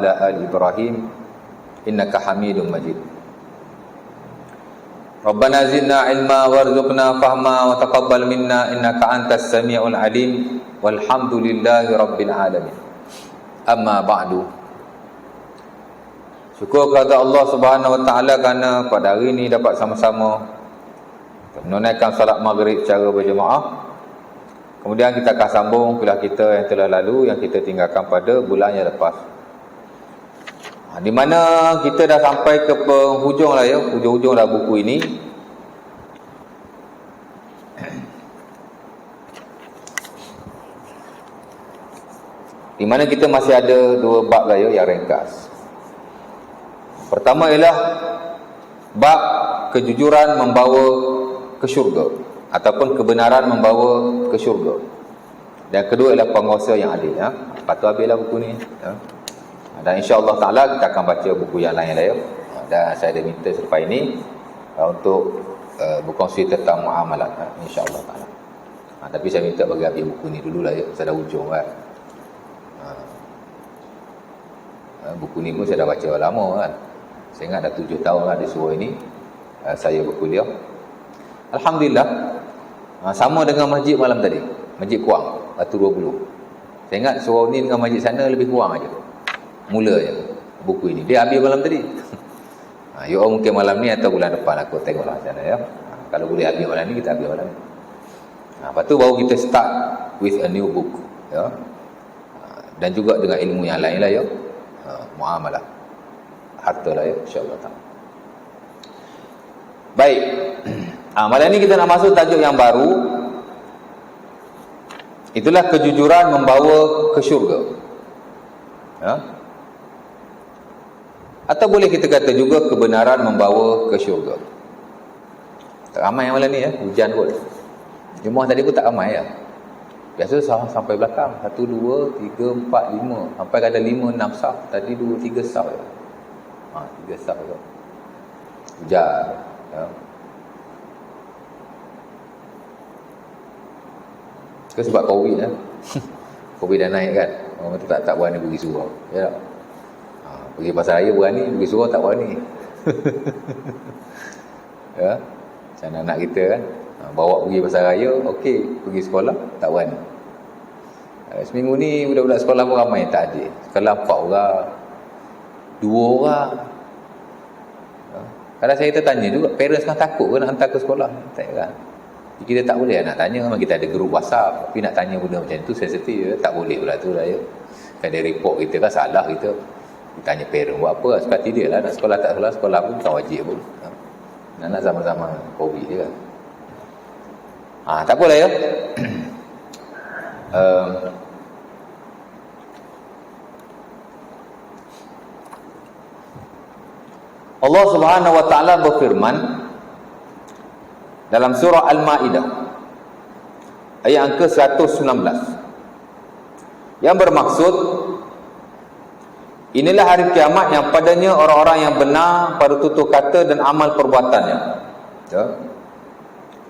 ala ali Ibrahim innaka Hamidum Majid. Rabbana zidna ilma warzuqna fahma wa taqabbal minna innaka antas samiul alim walhamdulillahi rabbil alamin. Amma ba'du. Syukur kepada Allah Subhanahu wa taala kerana pada hari ini dapat sama-sama menunaikan solat maghrib secara berjemaah. Kemudian kita akan sambung kuliah kita yang telah lalu, yang kita tinggalkan pada bulan yang lepas. Di mana kita dah sampai ke penghujung lah ya, hujung-hujung dah buku ini. Di mana kita masih ada dua bab lah ya, yang ringkas. Pertama ialah bab kejujuran membawa ke syurga, ataupun kebenaran membawa ke syurga. Dan kedua ialah penguasa yang adil ya. Patut habislah buku ni ya. Dan insya-Allah taala kita akan baca buku yang lain lah ya. Dan saya dah minta selepas ini untuk berkongsi tentang muamalat insya-Allah taala. Tapi saya minta bagi habis buku ni dululah ya. Saya dah hujung kan. Buku ni pun saya dah baca lama kan. Saya ingat dah 7 tahun lah di surau ini saya berkuliah. Alhamdulillah. Sama dengan masjid malam tadi, Masjid Kuang, Batu 20. Saya ingat surau ni dengan masjid sana lebih kurang aja. Mula je buku ini. Dia habis malam tadi. You all mungkin malam ni atau bulan depan aku tengoklah macam mana ya. Kalau boleh habis malam ni, kita habis malam ni. Lepas tu baru kita start with a new book ya. Dan juga dengan ilmu yang lain lah ya. Muamalah. Harta lah ya, insya-Allah taala. Baik. Malam ni kita nak masuk tajuk yang baru. Itulah kejujuran membawa ke syurga. Ya. Atau boleh kita kata juga kebenaran membawa ke syurga. Tak ramai yang malam ni ya, hujan pun. Jemaah tadi pun tak ramai ya. Biasa sampai belakang 1, 2, 3, 4, 5. Sampai ada 5, 6 saf. Tadi 2, 3 saf ya. 3 saf ya. Hujan ya. Ke sebab Covid ya. Covid dah naik kan. Orang tak berani pergi surau. Ya tak? Pergi pasar raya berani, pergi surau tak berani. Ya. Macam anak kita kan. Bawa pergi pasar raya, okey, pergi sekolah tak berani. Seminggu ni budak-budak sekolah pun ramai tak ada. Sekolah 4 orang, 2 orang. Kadang saya tertanya juga, parents kan takut ke nak hantar ke sekolah? Tak kan. Kita tak boleh nak tanya, memang kita ada grup WhatsApp, tapi nak tanya benda macam tu sensitif ya. Tak boleh pula tu lah ya. Kan dia report kita kan salah kita. Kita tanya parent buat apa? Sebab tidak lah, nak sekolah tak sekolah pun tak wajib pun. Nak sama-sama Covid je kan. Tak apalah ya. Allah Subhanahu wa taala berfirman dalam surah Al-Maidah ayat angka 119 yang bermaksud inilah hari kiamat yang padanya orang-orang yang benar pada tutur kata dan amal perbuatannya ya,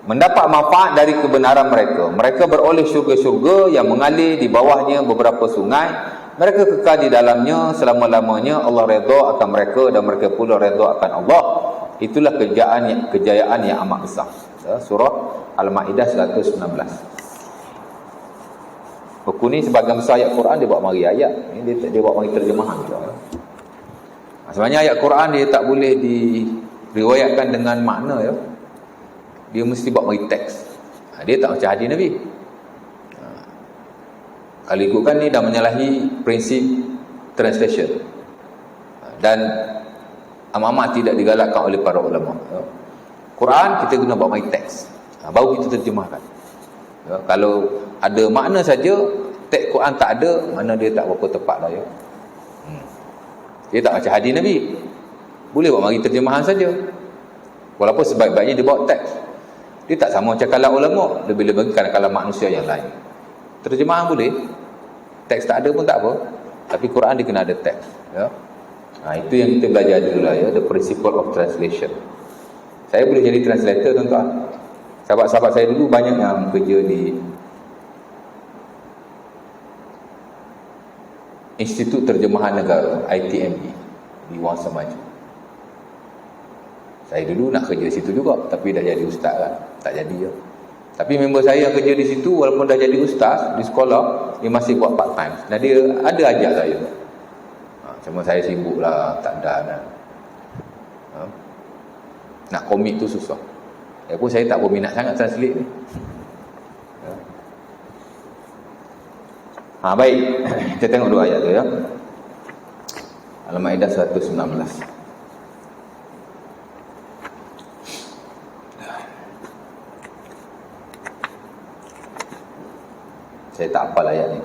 mendapat manfaat dari kebenaran mereka. Mereka beroleh syurga-syurga yang mengalir di bawahnya beberapa sungai. Mereka kekal di dalamnya selama-lamanya. Allah redha akan mereka dan mereka pula redha akan Allah. Itulah kejayaan yang amat besar. Surah Al-Maidah 119. Buku ni sebagian besar ayat Quran dia buat mari ayat. Dia buat mari terjemahan juga. Sebenarnya ayat Quran dia tak boleh diriwayatkan dengan makna ya. Dia mesti buat mari teks. Dia tak macam hadis Nabi. Kalau ikutkan ni dah menyalahi prinsip translation. Dan amat tidak digalakkan oleh para ulama. Quran kita guna buat my text. Baru kita terjemahkan. Ya, kalau ada makna saja, teks Quran tak ada, mana dia tak berapa tepat lah ya. Dia tak macam hadis Nabi. Boleh buat mari terjemahan saja. Walaupun sebaik-baiknya dia bawa teks. Dia tak sama macam kalam ulama, lebih-lebih kalam manusia yang lain. Terjemahan boleh. Teks tak ada pun tak apa. Tapi Quran dia kena ada teks ya. Itu yang kita belajar dulu lah ya, the principle of translation. Saya boleh jadi translator tuan-tuan. Sahabat-sahabat saya dulu banyak yang kerja di Institut Terjemahan Negara, ITME, di Wangsa Maju. Saya dulu nak kerja situ juga, tapi dah jadi ustaz kan, tak jadi ya. Tapi member saya yang kerja di situ, walaupun dah jadi ustaz di sekolah, dia masih buat part time. Dan dia ada ajak saya. Cuma saya sibuk lah, tak ada kan. Nak komit tu susah. Pun saya tak berminat sangat translate ni. Baik, kita tengok dua ayat tu ya. Al-Maidah 119. Saya tak hafal ayat ni.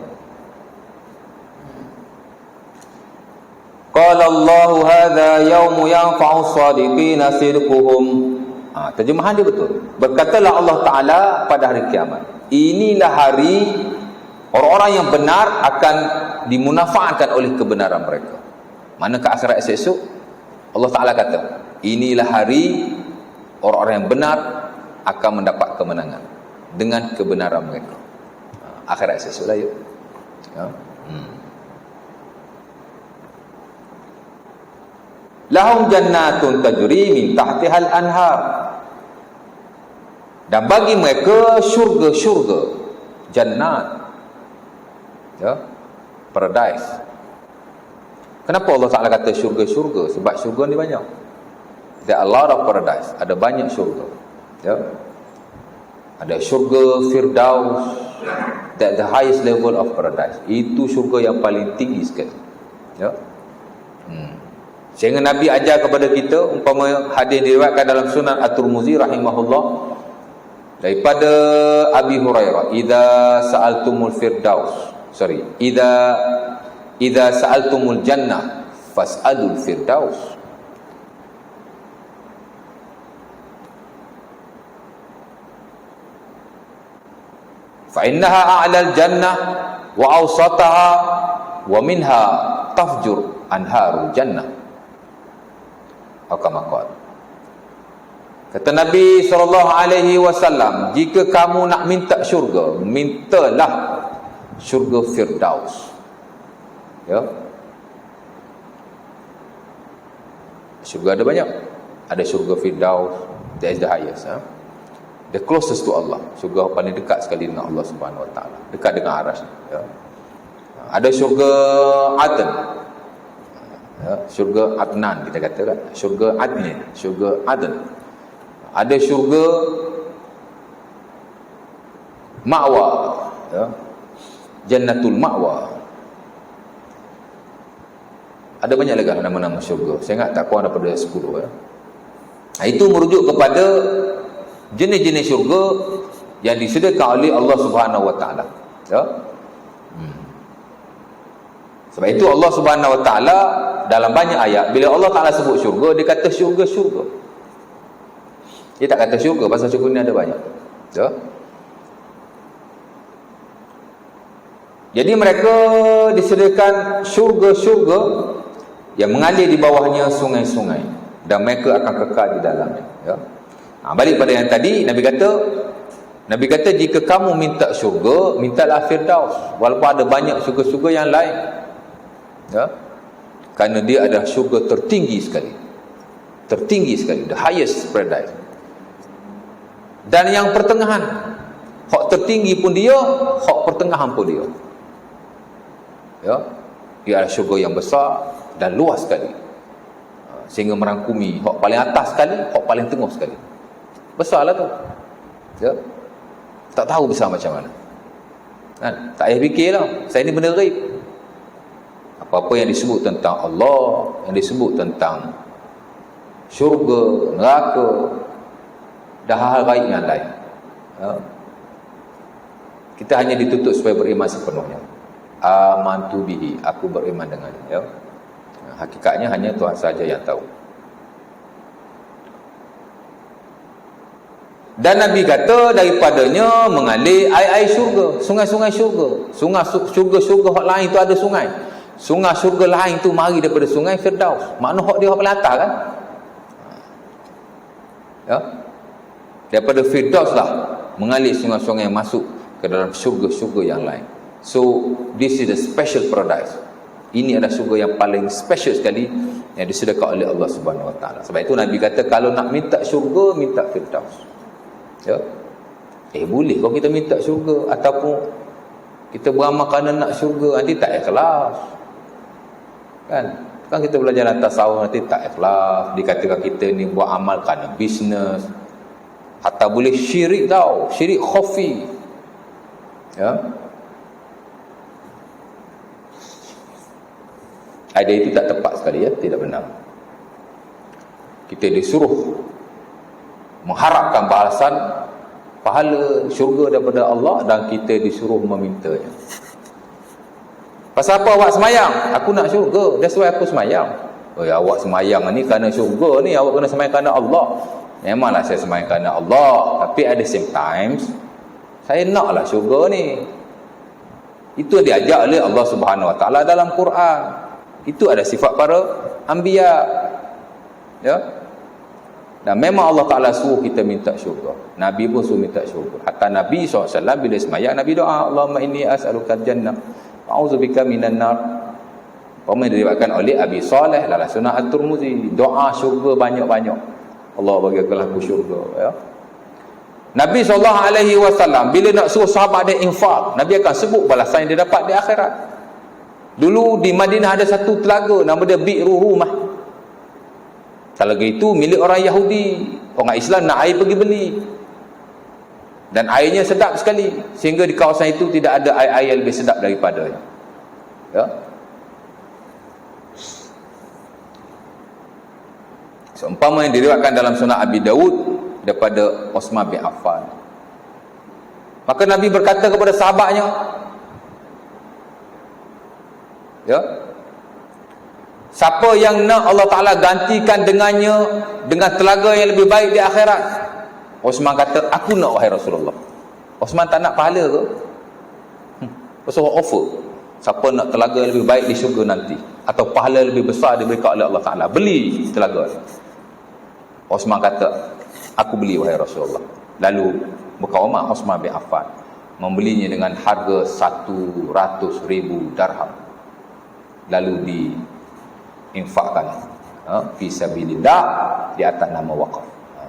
Qala Allahu hadza yaumu yanfa'u as-sadiqina sidquhum. Terjemahan dia betul. Berkatalah Allah Taala pada hari kiamat, inilah hari orang-orang yang benar akan dimunafaatkan oleh kebenaran mereka. Mana ke akhirat esok Allah Taala kata, inilah hari orang-orang yang benar akan mendapat kemenangan dengan kebenaran mereka. Akhirat esok lah ya. Lahum jannatun tajri min tahtihal anhar. Dan bagi mereka syurga-syurga, jannat, ya, paradise. Kenapa Allah Ta'ala kata syurga-syurga? Sebab syurga ni banyak. There are a lot of paradise. Ada banyak syurga, ya. Ada syurga Firdaus, that the highest level of paradise. Itu syurga yang paling tinggi sekali, ya. Sehingga Nabi ajar kepada kita, umpama hadis diriwayatkan dalam Sunan At-Tirmizi rahimahullah daripada Abi Hurairah, idza sa'altumul firdaus, idza sa'altumul jannah fas'alul firdaus. Fa innaha a'lal jannah wa awsataha wa minha tafjur anharul jannah. Kata Nabi SAW, jika kamu nak minta syurga, mintalah syurga Firdaus, ya. Syurga ada banyak. Ada syurga Firdaus, that is the highest, ha? The closest to Allah. Syurga paling dekat sekali dengan Allah Subhanahu Wa Taala, dekat dengan arasy, ya. Ada syurga Aden, ya, syurga Adnan kita kata kan, syurga Adnin, syurga Aden. Ada syurga Ma'wa, ya, Jannatul Ma'wa. Ada banyak lagi nama-nama syurga. Saya ingat tak kurang daripada 10, ya. Itu merujuk kepada jenis-jenis syurga yang disediakan oleh Allah Subhanahu Wa Taala, ya. Sebab itu Allah Subhanahu Wa Taala dalam banyak ayat, bila Allah Taala sebut syurga, dia kata syurga-syurga. Dia tak kata syurga, pasal syurga ni ada banyak, ya. Jadi mereka disediakan syurga-syurga yang mengalir di bawahnya sungai-sungai, dan mereka akan kekal di dalamnya, ya. Balik pada yang tadi, Nabi kata jika kamu minta syurga, mintalah Firdaus, walaupun ada banyak syurga-syurga yang lain, ya. Kerana dia adalah syurga tertinggi sekali, the highest paradise. Dan yang pertengahan, hak tertinggi pun dia, hak pertengahan pun dia, ya. Dia adalah syurga yang besar dan luas sekali, sehingga merangkumi hak paling atas sekali, hak paling tengah sekali. Besarlah tu, ya. Tak tahu besar macam mana, kan? Tak payah fikirlah, saya ni benda ghaib. Apa-apa yang disebut tentang Allah, yang disebut tentang syurga, neraka, dah hal-hal gaib yang lain, ya. Kita hanya dituntut supaya beriman sepenuhnya. Amantu bihi, aku beriman dengannya, ya. Hakikatnya hanya Tuhan saja yang tahu. Dan Nabi kata daripadanya mengalir air-air syurga, sungai-sungai syurga. Syurga-syurga hak lain tu ada sungai. Sungai syurga lain tu mari daripada sungai Firdaus. Makna hak dia hak paling atas kan, ya. Daripada Firdaus lah mengalir sungai-sungai yang masuk ke dalam syurga-syurga yang lain. So this is a special paradise. Ini adalah syurga yang paling special sekali yang disediakan oleh Allah Subhanahu Wa Taala. Sebab itu Nabi kata kalau nak minta syurga, minta Firdaus. Ya. Boleh kalau kita minta syurga ataupun kita beramal kerana nak syurga, nanti tak ikhlas. Kan kita belajar tasawuf nanti tak ikhlas, dikatakan kita ni buat amal kerana bisnes. Hatta boleh syirik tau, syirik khafi. Ya. Idea itu tak tepat sekali, ya, tidak benar. Kita disuruh mengharapkan balasan pahala syurga daripada Allah dan kita disuruh memintanya. Pasal apa awak semayang? Aku nak syurga, that's why aku semayang. Oh ya, awak semayang ni kerana syurga ni, awak kena semayang kerana Allah. Memanglah saya semayang kerana Allah, tapi at the same times saya naklah syurga ni. Itu diajak oleh Allah Subhanahu Wa Taala dalam Quran. Itu ada sifat para anbiya. Ya. Dan memang Allah Ta'ala suruh kita minta syurga. Nabi pun suruh minta syurga. Hatta Nabi SAW bila semayang, Nabi doa, Allahumma inni as'aluka jannah wa'udzubika minan nar. Pemain diriwayatkan oleh Abi Saleh dalam Sunan At-Tirmizi, doa syurga banyak-banyak. Allah bagikanlah aku syurga, ya. Nabi SAW bila nak suruh sahabat dia infak, Nabi akan sebut balasan yang dia dapat di akhirat. Dulu di Madinah ada satu telaga, nama dia Bi'ru Rumah. Telaga itu milik orang Yahudi. Orang Islam nak air pergi beli. Dan airnya sedap sekali, sehingga di kawasan itu tidak ada air yang lebih sedap daripadanya. Ya. Seumpama yang diriwayatkan dalam Sunan Abi Dawud daripada Utsman bin Affan. Maka Nabi berkata kepada sahabatnya, ya, siapa yang nak Allah Ta'ala gantikan dengannya dengan telaga yang lebih baik di akhirat? Utsman kata, aku nak wahai Rasulullah. Utsman tak nak pahala ke? Rasulullah offer, siapa nak telaga yang lebih baik di syurga nanti, atau pahala lebih besar diberikan oleh Allah Ta'ala, beli telaga. Utsman kata, aku beli wahai Rasulullah. Lalu berkaumah Utsman bin Affan membelinya dengan harga 100,000 darham. Lalu diinfakkan fi sabilillah di atas nama wakaf.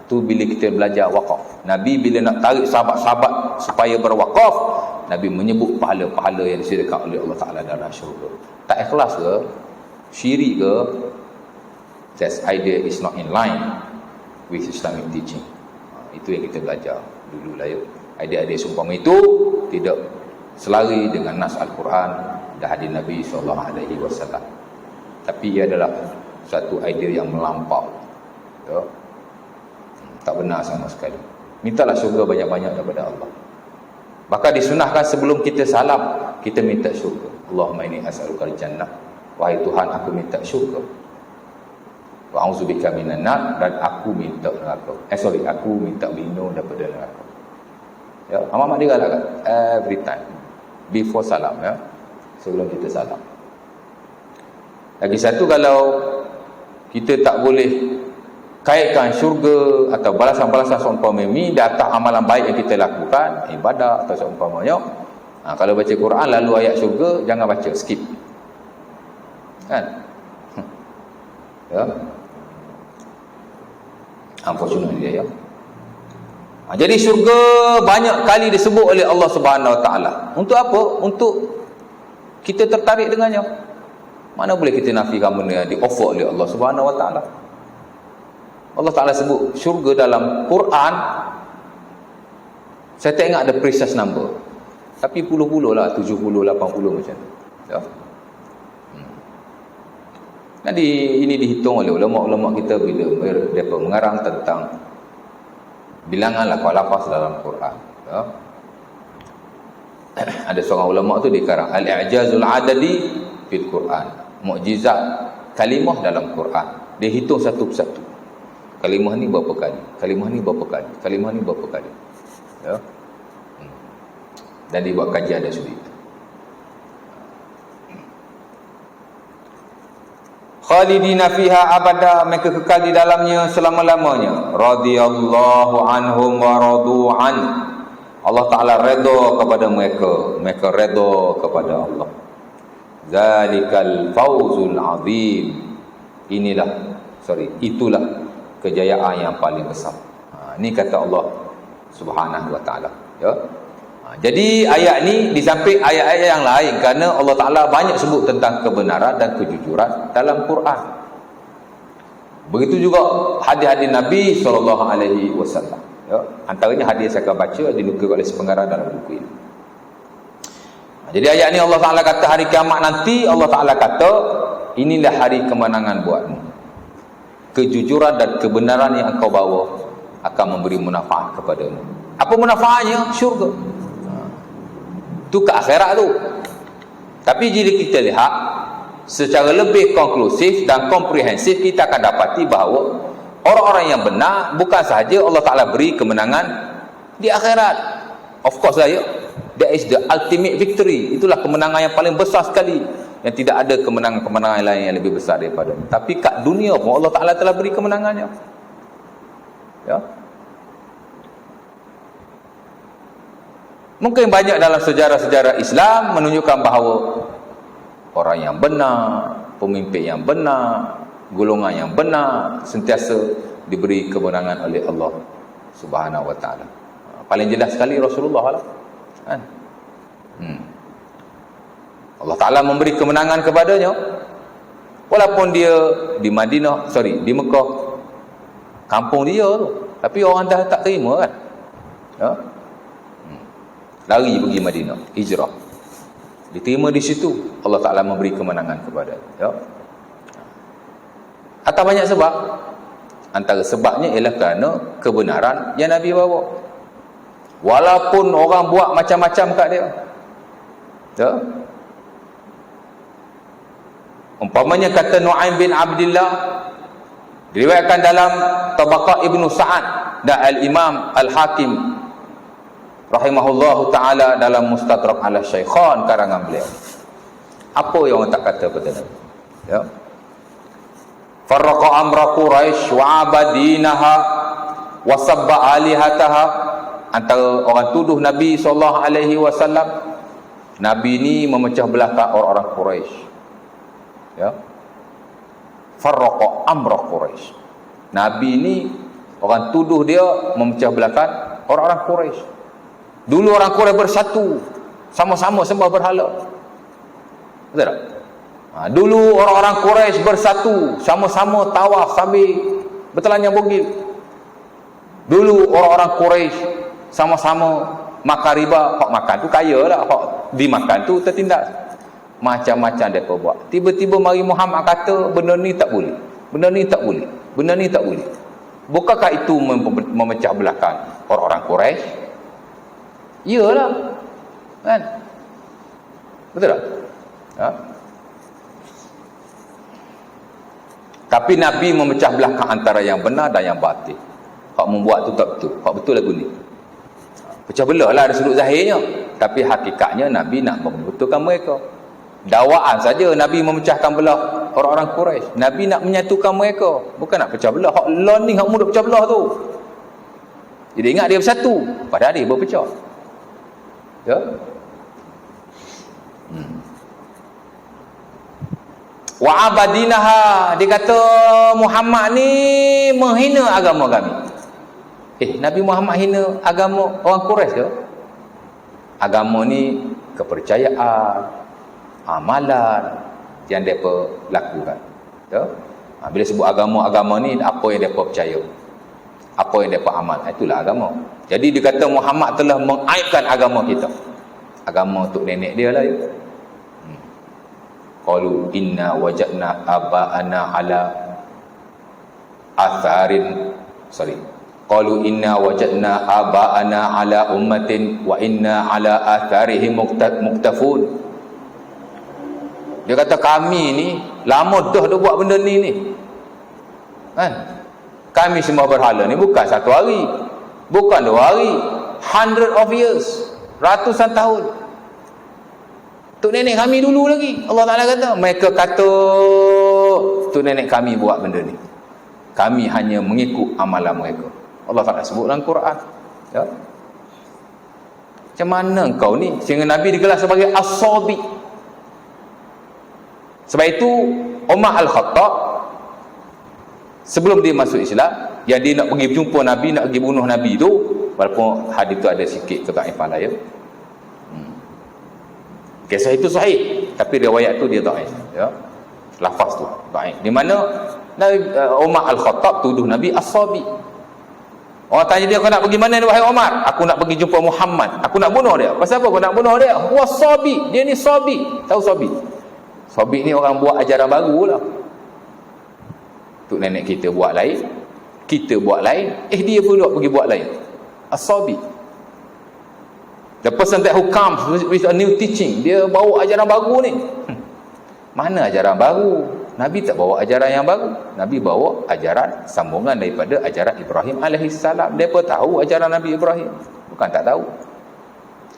Tu bila kita belajar wakaf. Nabi bila nak tarik sahabat-sahabat supaya berwakaf, Nabi menyebut pahala-pahala yang disediakan oleh Allah Ta'ala dalam syurga. Tak ikhlas ke? Syirik ke? That idea is not in line with Islamic teaching. Itu yang kita belajar dulu lah, ya. Idea-idea seumpama itu tidak selari dengan nas Al-Quran dan hadis Nabi SAW. Tapi ia adalah satu idea yang melampau, ya. Tak benar sama sekali. Mintalah syurga banyak-banyak daripada Allah. Bahkan disunahkan sebelum kita salam, kita minta syurga. Allahumma inni as'aluka al-jannah. Wahai Tuhan, aku minta syurga. Wa a'udzubika minan nar, dan aku minta neraka. Aku minta minum daripada neraka. Ya, amat dia galakkan every time before salam, ya. Sebelum kita salam. Lagi satu, kalau kita tak boleh kaitkan syurga atau balasan-balasan seumpama ini di atas amalan baik yang kita lakukan, ibadah atau seumpamanya, kalau baca Quran lalu ayat syurga, jangan baca, skip. Kan? Ya. Unfortunately dia, ya. Jadi syurga banyak kali disebut oleh Allah Subhanahu Wa Taala. Untuk apa? Untuk kita tertarik dengannya. Mana boleh kita nafikan benda yang di-offer oleh Allah Subhanahu Wa Taala. Allah Ta'ala sebut syurga dalam Quran, saya tak ingat ada precise number, tapi puluh-puluh lah, 70, 80 macam tu, ya. Jadi ini dihitung oleh ulama-ulama kita bila mereka mengarang tentang bilangan lafaz-lafaz dalam Quran, ya. Ada seorang ulama tu dikarang Al-I'jazul Adadi fil Quran, mukjizat kalimah dalam Quran. Dia hitung satu persatu. Kalimah ni berapa kali, kalimah ni berapa kali, kalimah ni berapa kali, ya. Dan dibuat kajian ada sudut itu. Khalidina fiha abada, mereka kekal di dalamnya selama-lamanya. Radhiyallahu anhum wa radu'an, Allah Ta'ala redha kepada mereka, mereka redha kepada Allah. Zalikal fawzul azim. Itulah kejayaan yang paling besar. Ini kata Allah Subhanahu wa taala, ya. Jadi ayat ni di samping ayat-ayat yang lain, kerana Allah Taala banyak sebut tentang kebenaran dan kejujuran dalam Quran. Begitu juga hadis-hadis Nabi SAW, ya. Antaranya hadis saya akan baca dinukil oleh sepengarang dalam buku ini. Jadi ayat ni Allah Taala kata hari kiamat nanti, Allah Taala kata inilah hari kemenangan buatmu. Kejujuran dan kebenaran yang engkau bawa akan memberi manfaat kepadamu. Apa manfaatnya? Syurga. Itu ke akhirat tu. Tapi jika kita lihat secara lebih konklusif dan komprehensif, kita akan dapati bahawa orang-orang yang benar bukan sahaja Allah Ta'ala beri kemenangan di akhirat. Of course lah, ya. That is the ultimate victory. Itulah kemenangan yang paling besar sekali, yang tidak ada kemenangan-kemenangan lain yang lebih besar daripada. Tapi kat dunia pun Allah Ta'ala telah beri kemenangannya, ya. Mungkin banyak dalam sejarah-sejarah Islam menunjukkan bahawa orang yang benar, pemimpin yang benar, golongan yang benar sentiasa diberi kemenangan oleh Allah Subhanahu wa taala. Paling jelas sekali Rasulullah lah, kan? Allah Taala memberi kemenangan kepadanya walaupun dia di di Mekah, kampung dia tu, tapi orang dah tak terima, kan, ya. Lari pergi Madinah, hijrah, diterima di situ. Allah Ta'ala memberi kemenangan kepada dia, ya. Atas banyak sebab. Antara sebabnya ialah kerana kebenaran yang Nabi bawa, walaupun orang buat macam-macam kat dia, ya. Umpamanya kata Nu'aim bin Abdillah, diriwayatkan dalam Tabaqat Ibnu Sa'ad dan Al-Imam Al-Hakim rahimahullahu ta'ala dalam Mustadrak ala Syaikhan karangan beliau. Apa yang orang tak kata pada Nabi, ya? Farraqa amra Quraisy wa abadinaha wa sabba alihataha. Antara orang tuduh Nabi SAW, Nabi ni memecah belah orang-orang Quraisy, ya. Farraqa amra Quraisy, Nabi ni orang tuduh dia memecah belahkan orang-orang Quraisy. Dulu orang Quraisy bersatu, sama-sama sembah berhala. Betul tak? Dulu orang-orang Quraisy bersatu, sama-sama tawaf sambil bertelanjang bogil. Dulu orang-orang Quraisy sama-sama makan riba. Hak makan tu kaya lah, hak dimakan tu tertindas. Macam-macam mereka buat. Tiba-tiba mari Muhammad kata benda ni tak boleh, benda ni tak boleh, benda ni tak boleh. Bukankah itu memecah belahkan orang-orang Quraisy? Iyalah, kan? Betul tak? Ya? Tapi Nabi memecah belahkan antara yang benar dan yang batil. Hak membuat tu tak betul, hak betul lagu ni. Pecah belah lah dari sudut zahirnya, tapi hakikatnya Nabi nak membetulkan mereka. Dakwaan saja Nabi memecahkan belah orang-orang Quraisy. Nabi nak menyatukan mereka, bukan nak pecah belah. Hak learning, hak mudah pecah belah tu. Jadi ingat dia bersatu, padahal dia berpecah. Ya. Wa abadinaha, dia kata Muhammad ni menghina agama kami. Nabi Muhammad hina agama orang Quraisy ke? Agama ni kepercayaan, amalan yang mereka lakukan, ya. Bila sebut agama ni, apa yang mereka percaya, apa yang mereka amal, itulah agama. Jadi dia kata Muhammad telah mengaibkan agama kita. Agama untuk nenek dia lah, ya. Qalu inna wajadna aba'ana ala atharin, qalu inna wajadna aba'ana ala ummatin wa inna ala atharihim muktafun. Dia kata kami ni lama dah buat benda ni, kan? Kami semua berhala ni bukan satu hari, bukan 2 hari, 100 of years, ratusan tahun. Tok nenek kami dulu lagi, Allah Ta'ala kata. Mereka kata tok nenek kami buat benda ni, kami hanya mengikut amalan mereka. Allah Ta'ala sebut dalam Quran, ya. Macam mana kau ni sehingga Nabi digelar sebagai as-sadiq? Sebab itu Umar Al-Khattab sebelum dia masuk Islam, yang dia nak pergi jumpa Nabi, nak pergi bunuh Nabi tu, walaupun hadis tu ada sikit kedaifan lah ya. Kisah itu sahih, tapi riwayat tu dia dhaif ya. Lafaz tu dhaif. Di mana Umar Al-Khattab tuduh Nabi as-sabi. Orang tanya dia, kau nak pergi mana ni wahai Umar? Aku nak pergi jumpa Muhammad, aku nak bunuh dia. Pasal apa kau nak bunuh dia? Was-sabi, dia ni sabi. Tahu sabi? Sabi ni orang buat ajaran baru lah. Tok nenek kita buat lain, kita buat lain, dia pula pergi buat lain. As-sabi. The person that who comes with a new teaching, dia bawa ajaran baru ni. Mana ajaran baru? Nabi tak bawa ajaran yang baru. Nabi bawa ajaran sambungan daripada ajaran Ibrahim alaihissalam. Mereka tahu ajaran Nabi Ibrahim, bukan tak tahu.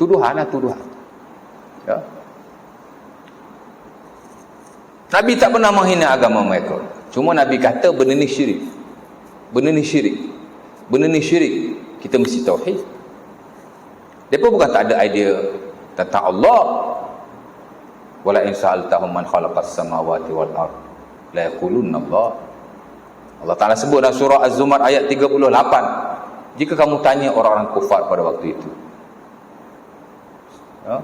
Tuduhan lah, tuduhan ya. Nabi tak pernah menghina agama mereka. Cuma Nabi kata benda ni syirik, benda ni syirik, benda ni syirik. Kita mesti tauhid. Mereka bukan tak ada idea tentang Allah. Wala in sa'altahum man khalaqas samawati wal ard la yaqulunna Allah. Allah Ta'ala sebut dalam surah Az-Zumar ayat 38, jika kamu tanya orang-orang kufar pada waktu itu, ya,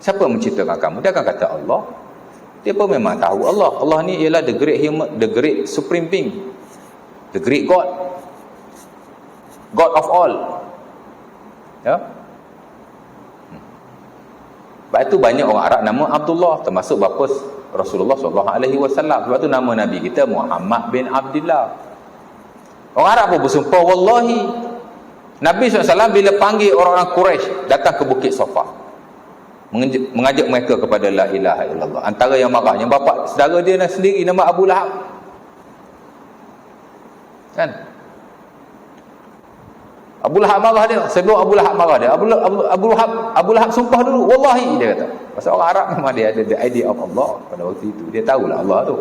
siapa menciptakan kamu? Dia akan kata Allah. Dia pun memang tahu Allah. Allah ni ialah the great human, the great supreme being, the great God, God of all ya. Sebab itu banyak orang Arab nama Abdullah, termasuk bapa Rasulullah SAW. Sebab itu nama Nabi kita Muhammad bin Abdullah. Orang Arab pun bersumpah, wallahi Nabi SAW bila panggil orang-orang Quraisy datang ke Bukit Safa, mengajak mereka kepada la ilaha illallah, antara yang marahnya bapa saudara dia sendiri nama Abu Lahab kan. Abu Lahab marah dia. Sebelum Abu Lahab marah dia, Abu Lahab sumpah dulu, wallahi dia kata. Pasal orang Arab memang dia ada the idea of Allah pada waktu itu. Dia tahulah Allah tu.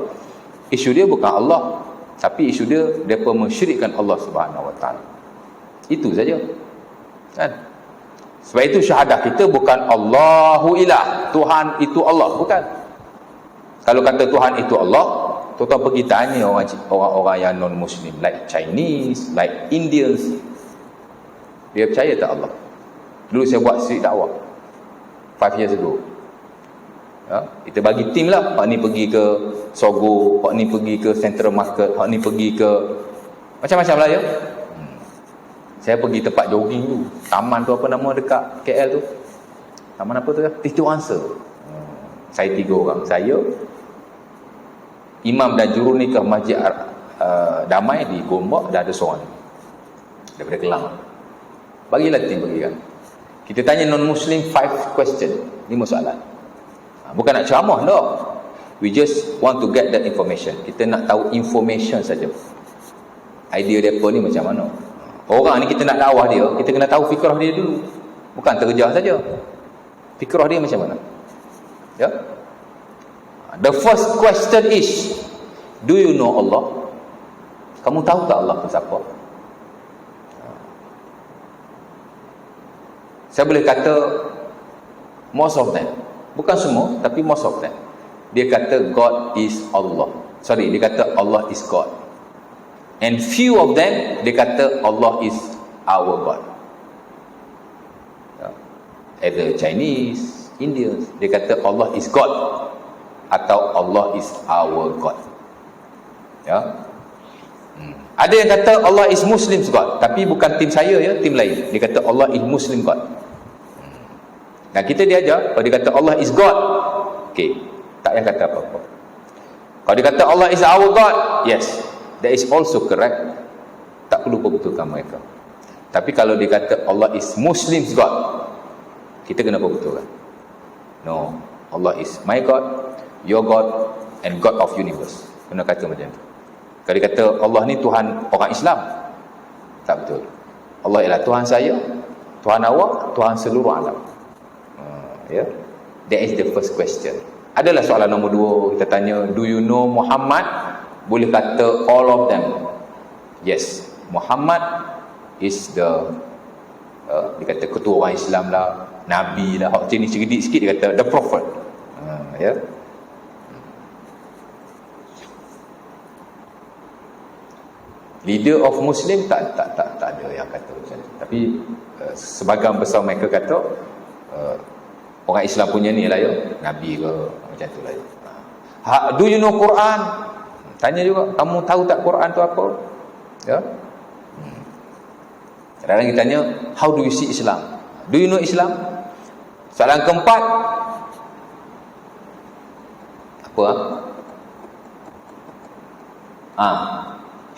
Isu dia bukan Allah, tapi isu dia depa mensyirikkan Allah Subhanahu Wa Taala. Itu saja. Kan? Sebab itu syahadah kita bukan Allahu ilah, Tuhan itu Allah, bukan. Kalau kata Tuhan itu Allah, tuan-tuan pergi tanya orang-orang yang non-Muslim, like Chinese, like Indians, dia percaya tak Allah? Dulu saya buat street dakwah 5 years ago ya, kita bagi tim lah. Pak ni pergi ke Sogo, pak ni pergi ke Central Market, pak ni pergi ke macam-macam lah ya. Saya pergi tempat jogging tu, taman tu apa nama dekat KL tu, taman apa tu ya? Itu answer. Saya 3 orang, saya, imam dan jurunikah Masjid Damai di Gombak, dan ada seorang daripada Kelang. Bagilah tim pergi kan. Kita tanya non-Muslim 5 question, 5 soalan. Bukan nak ceramah dah. We just want to get that information. Kita nak tahu information saja. Idea mereka ni macam mana. Orang ni kita nak dakwah dia, kita kena tahu fikrah dia dulu. Bukan terjah saja. Fikrah dia macam mana. Ya. The first question is, do you know Allah? Kamu tahu tak Allah tu siapa? Saya boleh kata most of them, bukan semua, tapi most of them, dia kata God is Allah. Sorry, dia kata Allah is God. And few of them, dia kata Allah is our God. Either Chinese, Indians, dia kata Allah is God atau Allah is our God. Ya. Ada yang kata Allah is Muslim's God, tapi bukan tim saya ya, tim lain. Dia kata Allah is Muslim God. Dan kita diajar, kalau dia kata Allah is God, okay, tak payah kata apa-apa. Kalau dia kata Allah is our God, yes, that is also correct. Tak perlu perbetulkan mereka. Tapi kalau dia kata Allah is Muslim's God, kita kena perbetulkan. No, Allah is my God, your God, and God of universe. Kena kata macam tu. Kalau dia kata Allah ni Tuhan orang Islam, tak betul. Allah ialah Tuhan saya, Tuhan awak, Tuhan seluruh alam. Ya, that is the first question. Adalah soalan nombor 2, kita tanya, do you know Muhammad? Boleh kata all of them. Yes, Muhammad is the dia kata ketua orang Islam lah, Nabi lah, hak jenis cerdik sikit dia kata the prophet. Ya. leader of Muslim tak ada yang kata macam tu. Tapi sebahagian besar mereka kata orang Islam punya ni lah ya, Nabi ke macam tu lah ya. Do you know Quran? Tanya juga, kamu tahu tak Quran tu apa? Ya. Kadang-kadang kita tanya, how do you see Islam? Do you know Islam? Soalan keempat, apa?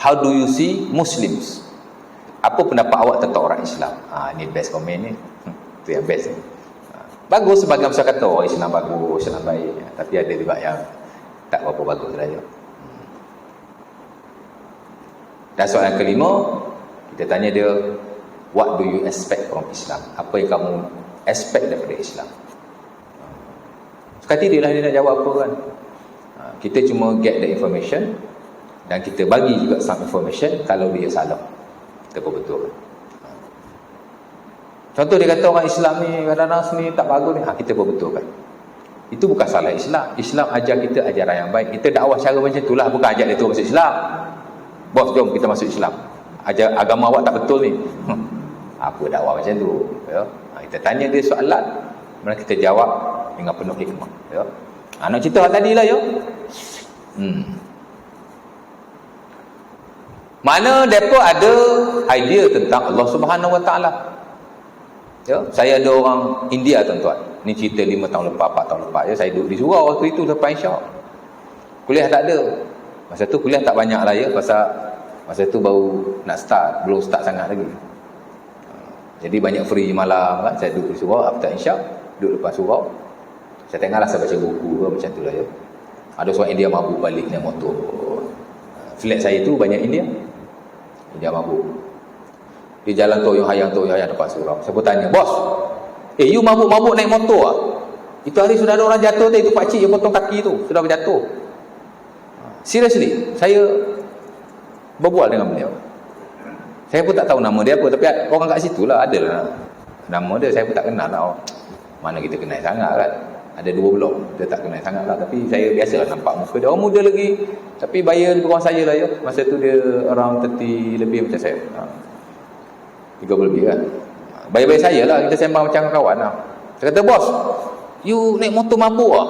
How do you see Muslims? Apa pendapat awak tentang orang Islam? Ni best komen ni. Tu yang best ni. Bagus sebagian besar kata orang Islam bagus, Islam baik. Tapi ada juga yang tak berapa bagus saja. Dan soalan kelima, kita tanya dia, what do you expect from Islam? Apa yang kamu expect daripada Islam? Sekali dia lah dia nak jawab apa kan. Kita cuma get the information dan kita bagi juga some information. Kalau dia salah, kita perbetulkan. Contoh dia kata orang Islam ni kadang-kadang seni tak bagus ni, kita perbetulkan. Itu bukan salah Islam. Islam ajar kita ajaran yang baik. Kita dakwah cara macam itulah, bukan ajak dia tu masuk Islam. Bos, jom kita masuk Islam. Ajar agama awak tak betul ni. Apa dakwah macam tu? Ya? Kita tanya dia soalan, mana kita jawab dengan penuh hikmah. Ya? Nak cerita hal tadi lah ya. Mana mereka ada idea tentang Allah Subhanahu Wa Taala. Ya, saya ada orang India tuan-tuan. Ni cerita 5 tahun lepas, 4 tahun lepas. Ya, saya duduk di surau waktu itu lepas Isyak. Kuliah tak ada. Masa tu kuliah tak banyak lah ya, pasal masa tu baru nak start, belum start sangat lagi. Jadi banyak free malam kan. Saya duduk di surau after Isyak, duduk depan surau. Saya tengoklah, saya baca buku macam tu lah ya. Ada seorang India mabuk balik naik motor. Flat saya tu banyak India mabuk. Di jalan Toyong Hayang depan surau. Saya pun tanya, bos, you mabuk-mabuk naik motor ah? Itu hari sudah ada orang jatuh tadi, itu pakcik yang potong kaki tu sudah berjatuh. Seriously, saya berbual dengan beliau. Saya pun tak tahu nama dia apa, tapi orang kat situ lah ada lah nama dia. Saya pun tak kenal lah. Mana kita kenal sangat kan. Ada 2 blok, dia tak kenal sangat lah. Tapi saya biasalah nampak muka dia. Orang muda lagi, tapi bayar lebih kurang saya lah ya. Masa tu dia around 30 lebih macam saya. 30 lebih kan. Bayar-bayar saya lah, kita sembang macam kawan lah. Saya kata, bos, you naik motor mabuk lah,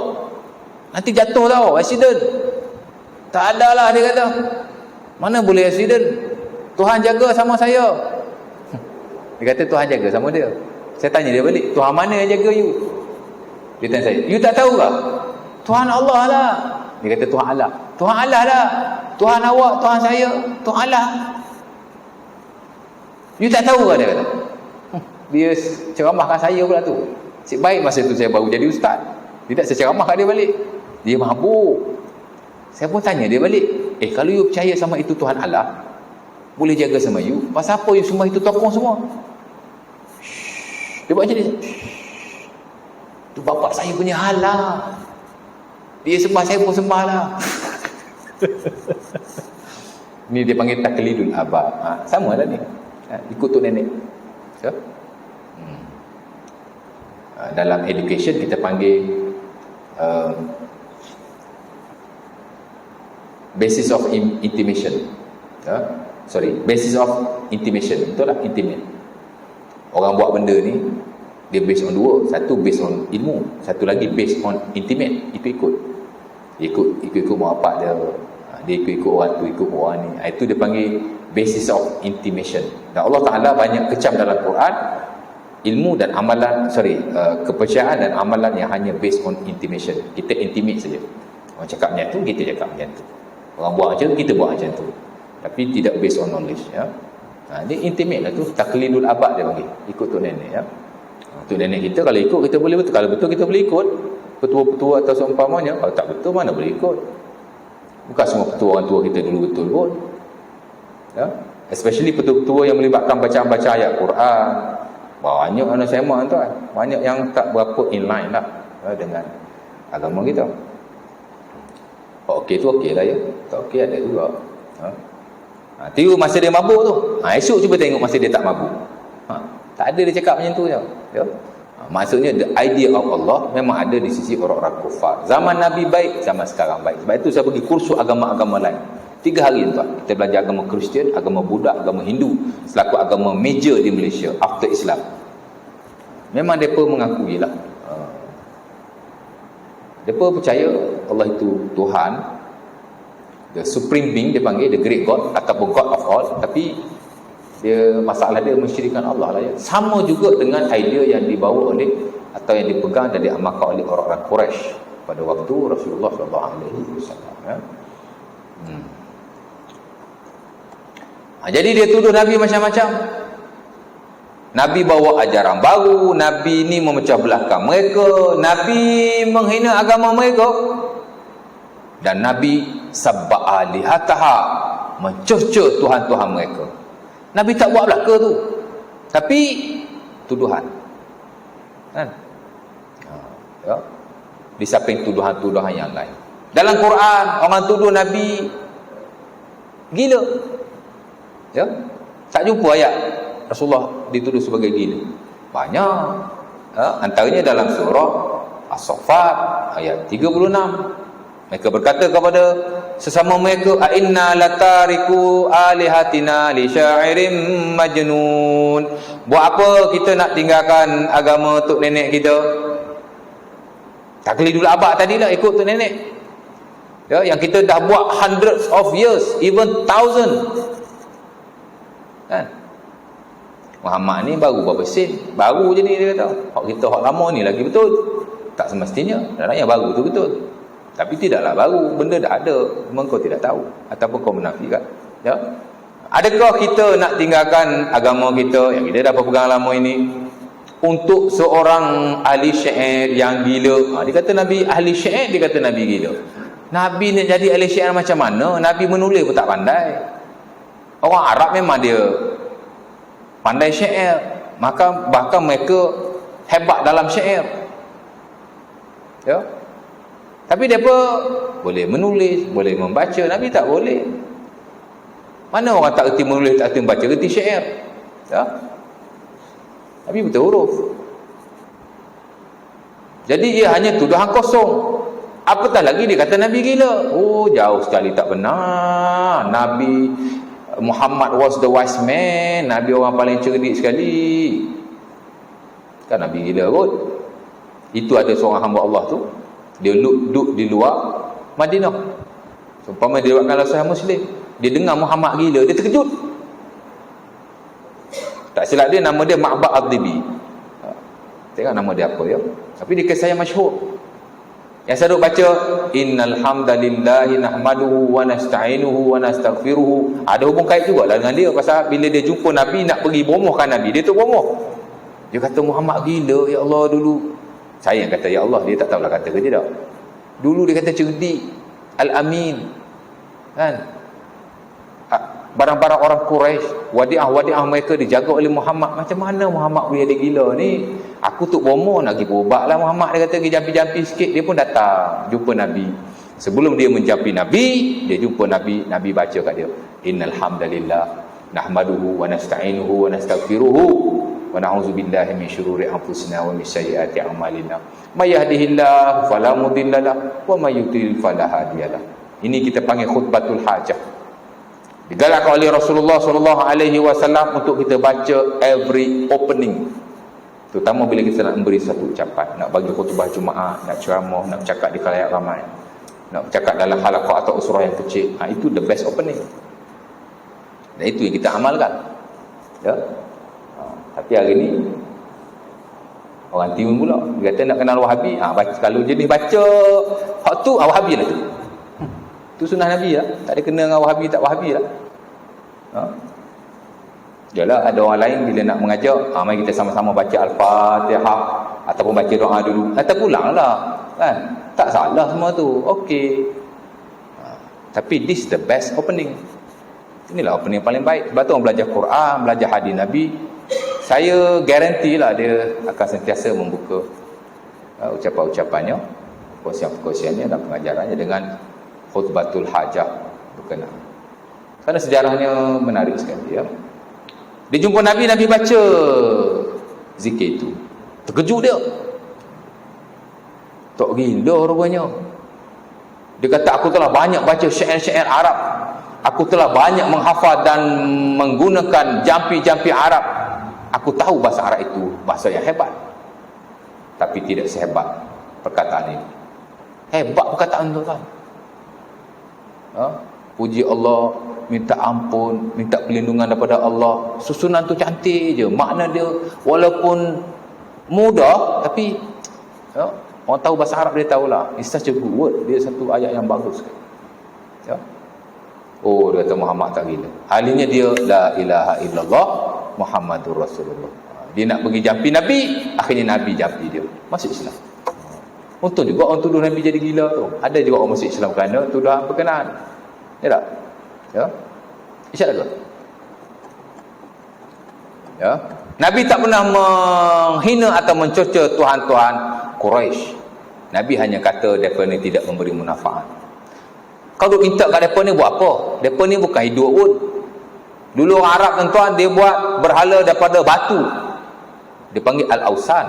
nanti jatuh tau, accident. Tak ada lah, dia kata. Mana boleh accident? Tuhan jaga sama saya. Dia kata Tuhan jaga sama dia. Saya tanya dia balik, Tuhan mana yang jaga you? Dia tanya saya, you tak tahu ke? Tuhan Allah lah. Dia kata Tuhan Allah. Tuhan Allah lah. Tuhan awak, Tuhan saya, Tuhan Allah. You tak tahu ke? Dia kata. Dia ceramahkan saya pula tu. Cik baik masa tu saya baru jadi ustaz. Tidak, saya ceramahkan dia balik. Dia mabuk. Saya pun tanya dia balik, kalau you percaya sama itu Tuhan Allah, boleh jaga sama you, pasal apa you semua itu tokong semua? Dia buat macam ni. Tu bapak saya punya hal lah. Dia sembah, saya pun sembah lah. Ni dia panggil taklidul abah. Sama lah ni. Ikut tok nenek. So, dalam education kita panggil basis of intimation. Basis of intimation. Betul lah, intimate. Orang buat benda ni, dia based on 2. Satu based on ilmu, satu lagi based on intimate. Ikut mak bapak dia. Dia ikut orang tu, ikut orang ni. Itu dia panggil basis of intimation. Dan Allah Ta'ala banyak kecam dalam Quran, ilmu dan amalan, kepercayaan dan amalan yang hanya based on intimation. Kita intimate saja. Orang cakap macam tu, kita cakap macam tu. Orang buat macam tu, kita buat macam tu. Tapi tidak based on knowledge ya. Dia intimate lah tu, taklidul abad dia panggil. Ikut tok nenek ya. Tok nenek kita kalau ikut kita boleh betul. Kalau betul kita boleh ikut. Petua-petua atau seumpamanya. Kalau tak betul mana boleh ikut. Bukan semua petua orang tua kita dulu betul pun. Ya. Especially petua-petua yang melibatkan bacaan-bacaan ayat Quran. Banyak anak semak tuan. Banyak yang tak berapa inline lah dengan agama kita. Okey tu okey lah ya. Tak okey ada juga. Tiru masa dia mabuk tu. Esok cuba tengok masa dia tak mabuk. Tak ada dia cakap macam tu je. Ya? Maksudnya the idea of Allah memang ada di sisi orang-orang kufar. Zaman Nabi baik, zaman sekarang baik. Sebab itu saya pergi kursus agama-agama lain. 3 hari tuan. Kita belajar agama Kristian, agama Buddha, agama Hindu selaku agama major di Malaysia after Islam. Memang mereka mengakui lah. Mereka percaya Allah itu Tuhan, the supreme being dia panggil, the great God ataupun God of all. Tapi dia masalah dia mensyirikkan Allah lah ya. Sama juga dengan idea yang dibawa oleh atau yang dipegang dan diamalkan oleh orang-orang Quraisy pada waktu Rasulullah SAW ya. Jadi dia tuduh Nabi macam-macam. Nabi bawa ajaran baru, Nabi ni memecah belahkan mereka, Nabi menghina agama mereka, dan Nabi sabba alihataha, mencerca Tuhan-Tuhan mereka. Nabi tak buat belaka tu, tapi tuduhan kan? Ya. Di samping tuduhan-tuduhan yang lain. Dalam Quran orang tuduh Nabi gila. Ya. Tak jumpa ayat Rasulullah dituduh sebagai gila. Banyak. Ya. Antaranya dalam surah As-Saffat ayat 36. Mereka berkata kepada sesama mereka, a inna latariku alihatina li syairim majnun. Buat apa kita nak tinggalkan agama tok nenek kita? Taklidul abad tadilah ikut tok nenek. Ya, yang kita dah buat hundreds of years, even thousand. Kan? Muhammad ni baru berapa sen? Baru je ni dia kata. Hak kita hak lama ni lagi betul. Tak semestinya. Dan yang baru tu betul. Tapi tidaklah baru, benda dah ada, memang kau tidak tahu ataupun kau menafikan. Ya. Adakah kita nak tinggalkan agama kita yang kita dah pegang lama ini untuk seorang ahli syair yang gila? Dia kata Nabi ahli syair, dia kata Nabi gila. Nabi nak jadi ahli syair macam mana? Nabi menulis pun tak pandai. Orang Arab memang dia pandai syair, maka bahkan mereka hebat dalam syair. Ya. Tapi mereka boleh menulis, boleh membaca. Nabi tak boleh. Mana orang tak erti menulis, tak erti membaca, erti syair. Ya? Nabi betul huruf. Jadi ia hanya tuduhan kosong. Apatah lagi dia kata Nabi gila. Oh, jauh sekali tak benar. Nabi Muhammad was the wise man. Nabi orang paling cerdik sekali. Kan Nabi gila kot. Itu ada seorang hamba Allah tu. Dia duduk di luar Madinah. Seumpama dia buatkan Sahih Muslim. Dia dengar Muhammad gila, dia terkejut. Tak silap dia, nama dia Ma'bad Ad-Dibi. Tengok nama dia apa ya. Tapi dia kisah yang masyhur. Yang saya duk baca, innal hamdalillahi nahmaduhu wa nasta'inuhu wa nastaghfiruhu. Ada hubung kait jugalah dengan dia pasal bila dia jumpa Nabi nak pergi bomohkan Nabi, dia tu bomoh. Dia kata Muhammad gila ya Allah dulu. Saya yang kata ya Allah, dia tak tahulah kata ke tidak. Dulu dia kata cerdik, al-amin. Kan? Barang-barang orang Quraisy, wadiah-wadiah mereka dijaga oleh Muhammad. Macam mana Muhammad boleh ada gila ni? Aku tu bomoh nak pergi berubat lah Muhammad. Dia kata pergi jampi-jampi sikit. Dia pun datang jumpa Nabi. Sebelum dia menjampi Nabi, dia jumpa Nabi. Nabi baca kat dia, innal hamdalillah nahmaduhu wa nasta'inuhu wa nastaghfiruhu wa na'udzu billahi min syururi anfusina wa min sayyiati a'malina may yahdihillahu fala mudhillalah wa may yudlil fala hadiyalah. Ini kita panggil khutbatul hajah. Digalakkan oleh Rasulullah sallallahu alaihi wasallam untuk kita baca every opening. Terutama bila kita nak memberi satu ucapan, nak bagi khutbah Jumaat, nak ceramah, nak bercakap di khalayak ramai, nak bercakap dalam halaqah atau usrah yang kecil. Itu the best opening. Dan itu yang kita amalkan. Ya. Tapi hari ni orang tiun pula. Dia kata nak kenal Wahabi, kalau jenis baca hak tu Wahabi lah tu. Tu sunnah Nabi lah. Tak ada kena dengan Wahabi tak Wahabi lah. Yalah, ada orang lain bila nak mengajar, mari kita sama-sama baca Al-Fatihah ataupun baca doa dulu. Kata pulang lah. Kan? Tak salah semua tu. Okey. Tapi this the best opening. Inilah opening paling baik. Sebab tu orang belajar Quran, belajar hadis Nabi, saya garantilah dia akan sentiasa membuka ucapan-ucapannya, perkongsian-perkongsiannya dan pengajarannya dengan khutbatul hajah berkenaan. Kerana sejarahnya menarik sekali ya. Dia jumpa Nabi, Nabi baca zikir itu. Terkejut dia. Tak gila rupanya. Dia kata aku telah banyak baca syair-syair Arab. Aku telah banyak menghafal dan menggunakan jampi-jampi Arab. Aku tahu bahasa Arab itu bahasa yang hebat. Tapi tidak sehebat perkataan ini. Hebat perkataan tu kan. Puji Allah, minta ampun, minta perlindungan daripada Allah. Susunan tu cantik je. Makna dia walaupun mudah, tapi orang tahu bahasa Arab dia tahulah. It's such a good word. Dia satu ayat yang bagus. Ya. Oh, dia kata Muhammad tak gila. Halinya dia la ilaha illallah Muhammadur Rasulullah. Dia nak pergi jampi Nabi, akhirnya Nabi jampi dia. Masuk Islam. Untung juga orang tuduh Nabi jadi gila tu. Ada juga orang masuk Islam kerana tuduhan berkenaan. Ya tak? Ya. InsyaAllah. Ya. Nabi tak pernah menghina atau mencerca tuhan-tuhan Quraisy. Nabi hanya kata mereka ni tidak memberi manfaat. Kalau minta kat mereka ni buat apa? Mereka ni bukan hidup pun. Dulu orang Arab tuan-tuan, dia buat berhala daripada batu. Dia panggil Al-Awsan.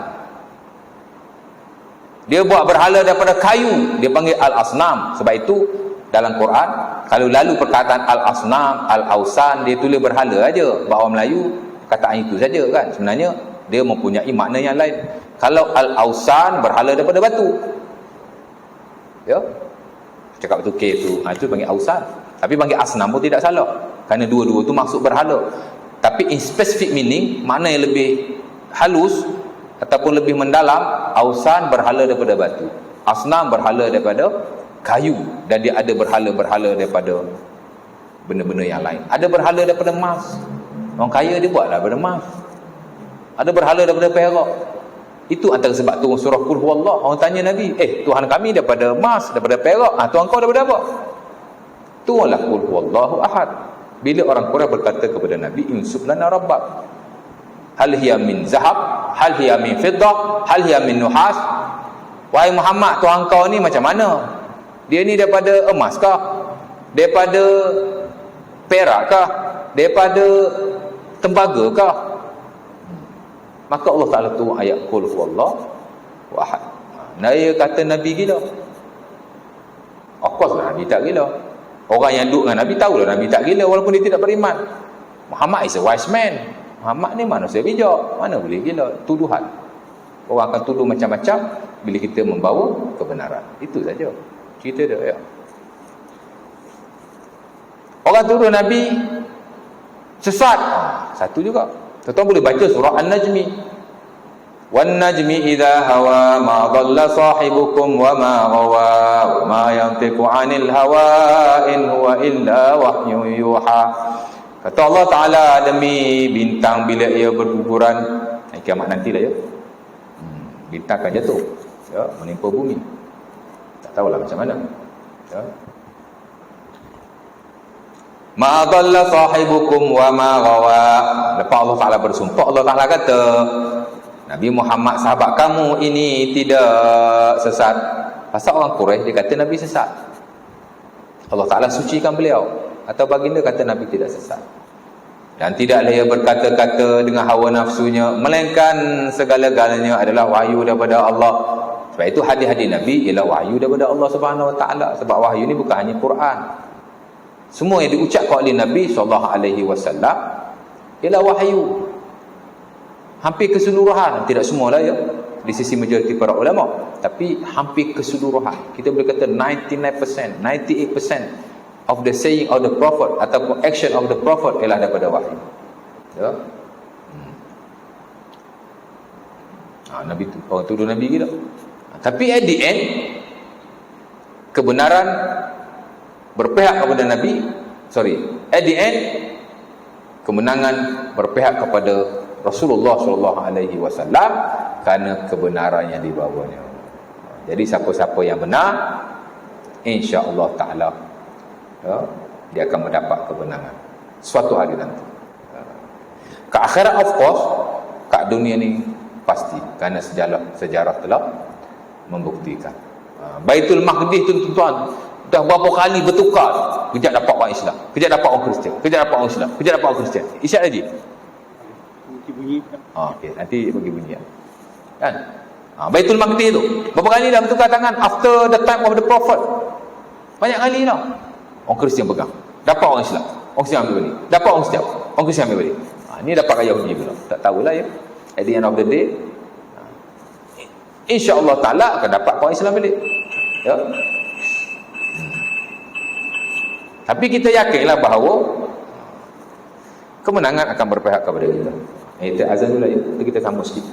Dia buat berhala daripada kayu. Dia panggil Al-Asnam. Sebab itu dalam Quran, kalau lalu perkataan Al-Asnam, Al-Awsan, dia tulis berhala aja. Bahawa Melayu, perkataan itu saja kan. Sebenarnya, dia mempunyai makna yang lain. Kalau Al-Awsan, berhala daripada batu. Ya. Cakap betul K tu. Itu panggil Awsan. Tapi panggil Asnam pun tidak salah. Kerana dua-dua tu maksud berhala. Tapi in specific meaning, makna yang lebih halus ataupun lebih mendalam, Awsan berhala daripada batu. Asnam berhala daripada kayu. Dan dia ada berhala-berhala daripada benda-benda yang lain. Ada berhala daripada emas. Orang kaya dia buatlah daripada emas. Ada berhala daripada perak. Itu antara sebab tu surah Qul Huwallah. Orang tanya Nabi, Tuhan kami daripada emas, daripada perak. Tuhan kau daripada apa? Tuhanlah Qul Huwallahu Ahad. Bila orang Quraisy berkata kepada Nabi, insub lana rabbak. Hal hiya min zahab, hal hiya min fiddah, hal hiya min nuhas. Wahai Muhammad, Tuhan kau ni macam mana? Dia ni daripada emas kah? Daripada perak kah? Daripada tembaga kah? Maka Allah Ta'ala turun ayat Qul huwallahu ahad. Dia kata Nabi gila. Of course lah Nabi tak gila. Orang yang duduk dengan Nabi tahulah Nabi tak gila walaupun dia tidak beriman. Muhammad is a wise man. Muhammad ni manusia bijak. Mana boleh gila? Tuduhan. Orang akan tuduh macam-macam bila kita membawa kebenaran. Itu saja cerita dia. Ya. Orang tuduh Nabi sesat. Satu juga. Tuan-tuan boleh baca surah An-Najmi. Wan najmi idza hawa ma dhalla sahibukum wa ma ghawa wa ma yantiqu 'anil hawa in huwa illa wahyu yuha. Kata Allah Taala demi bintang bila ia berguguran, kiamat nantilah ya. Bintang akan jatuh ya, menimpa bumi. Tak tahulah macam mana. Ya. Ma dhalla sahibukum wa ma ghawa. Lepas Allah Ta'ala bersumpah, Allah Ta'ala kata Nabi Muhammad sahabat kamu ini tidak sesat. Pasal orang Quraisy dia kata Nabi sesat. Allah Ta'ala sucikan beliau. Atau baginda kata Nabi tidak sesat. Dan tidaklah ia berkata-kata dengan hawa nafsunya, melainkan segala-galanya adalah wahyu daripada Allah. Sebab itu hadis-hadis Nabi ialah wahyu daripada Allah Subhanahu Wa Ta'ala. Sebab wahyu ni bukan hanya Quran. Semua yang diucapkan oleh Nabi SAW ialah wahyu. Hampir keseluruhan, tidak semualah ya, di sisi majoriti para ulama, tapi hampir keseluruhan. Kita boleh kata 99%, 98% of the saying of the Prophet ataupun action of the Prophet ialah daripada wahyu. Ya. Nabi tu, orang tuduh Nabi gila. Tapi at the end, kebenaran berpihak kepada Nabi, at the end kemenangan berpihak kepada Rasulullah SAW kerana kebenaran yang dibawanya. Jadi siapa-siapa yang benar, insya-Allah Taala ya, dia akan mendapat kemenangan suatu hari nanti. Ke akhirat of course, kat dunia ni pasti kerana sejarah telah membuktikan. Baitul Maqdis tu tuan-tuan dah berapa kali bertukar. Kejap dapat orang Islam, kejap dapat orang Kristian, kejap dapat orang Islam, kejap dapat orang Kristian. Isyak lagi. Bunyi. Okey, nanti bagi bunyi. Kan? Baitul Maqdis tu berapa kali dah bertukar tangan after the time of the Prophet. Banyak kali dah. Orang Kristian pegang. dapat orang Islam. Orang Islam ambil balik. Dapat orang Islam. Orang Islam ambil balik. Ini dapat kat Yahudi pula. Tak tahulah ya. At the end of the day, insya-Allah Taala akan dapat orang Islam balik. Ya. Tapi kita yakinlah bahawa kemenangan akan berpihak kepada kita. Kita azan dulu ya. Kita sambung sikit.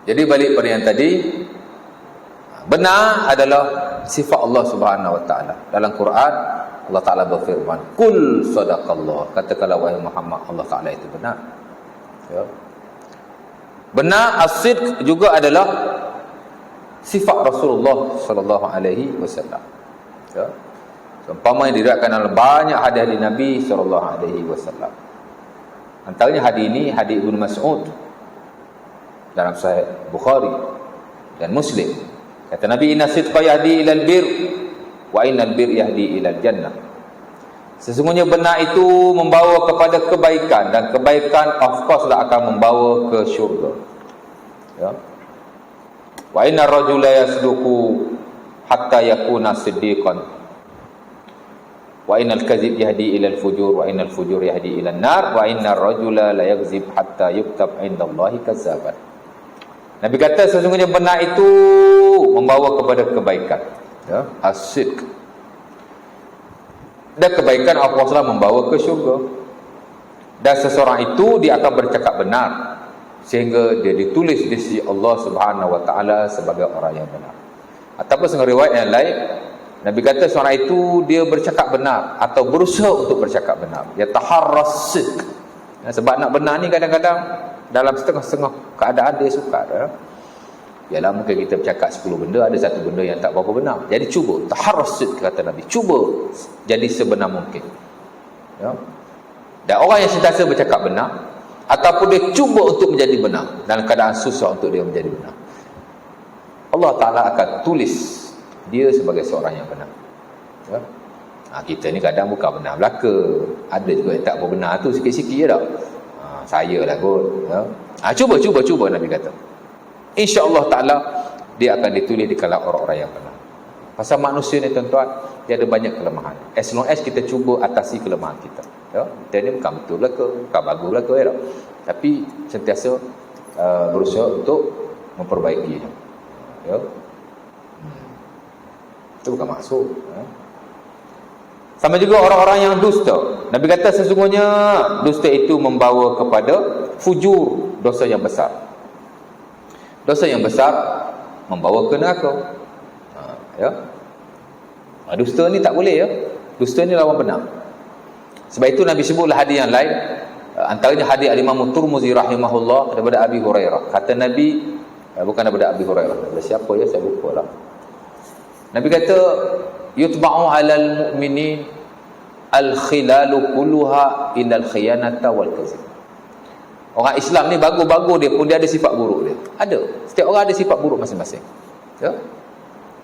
Jadi balik pada yang tadi, benar adalah sifat Allah Subhanahu Wa Taala. Dalam Quran Allah Taala berfirman, "Qul sadaqallah." Katakanlah wahai Muhammad, Allah Taala itu benar. Ya. Benar, as-sidq juga adalah sifat Rasulullah sallallahu alaihi wasallam. Ya. Seumpama yang diriwayatkan dalam banyak hadis dari Nabi sallallahu alaihi wasallam. Antaranya hadis ini hadis Ibnu Mas'ud dalam Sahih Bukhari dan Muslim. Kata Nabi, "Inna sidqa yahdi ilal bir wa innal bir yahdi ilal jannah." Sesungguhnya benar itu membawa kepada kebaikan, dan kebaikan of course lah akan membawa ke syurga. Ya. Wa inna rajula yasduqu hatta yakuna siddiqan. Wa innal kadhib yahdi ilal fujur wa innal fujur yahdi ilal nar wa innar rajula la yakzib hatta yuktab indallahi kazzaban. Nabi kata sesungguhnya benar itu membawa kepada kebaikan. Ya, as-sidq. Dan kebaikan Allah SWT membawa ke syurga. Dan seseorang itu dia akan bercakap benar sehingga dia ditulis di sisi Allah Subhanahu Wa Taala sebagai orang yang benar. Ataupun setengah riwayat yang lain, Nabi kata seorang itu dia bercakap benar atau berusaha untuk bercakap benar. Ya taharras sidq. Sebab nak benar ni kadang-kadang dalam setengah-setengah keadaan dia sukar. Yalah, mungkin kita bercakap 10 benda, ada satu benda yang tak berapa benar. Jadi cuba taharras sidq, kata Nabi, cuba jadi sebenar mungkin. Ya. Dan orang yang sentiasa bercakap benar ataupun dia cuba untuk menjadi benar dalam keadaan susah untuk dia menjadi benar, Allah Ta'ala akan tulis dia sebagai seorang yang benar. Ya. Kita ni kadang bukan benar belaka, ada juga yang tak berbenar tu sikit-sikit je tak. Saya lah kot. Ya. Cuba Nabi kata, InsyaAllah Ta'ala dia akan ditulis di kalangan orang-orang yang benar. Pasal manusia ni tuan-tuan, dia ada banyak kelemahan. As long as kita cuba atasi kelemahan kita. Ya, kita ni bukan betul belaka, bukan bagus belaka, ya tak? Tapi sentiasa berusaha untuk memperbaikinya. Ya. Itu bukan maksud. Ya. Sama juga orang-orang yang dusta. Nabi kata sesungguhnya dusta itu membawa kepada fujur, dosa yang besar. Dosa yang besar membawa ke neraka. Ya. Dusta ni tak boleh, ya. Dusta ni lawan benar. Sebab itu Nabi sebutlah hadis yang lain, antaranya hadis Imam Tirmizi rahimahullah daripada Abi Hurairah. Kata Nabi, bukan daripada Abi Hurairah, daripada siapa ya, saya lupa lah. Nabi kata, yutba'u 'alal mu'minin al-khilalu kulluha innal khiyanata wal kazib. Orang Islam ni bagus-bagus dia pun dia ada sifat buruk dia. Ada. Setiap orang ada sifat buruk masing-masing. Ya.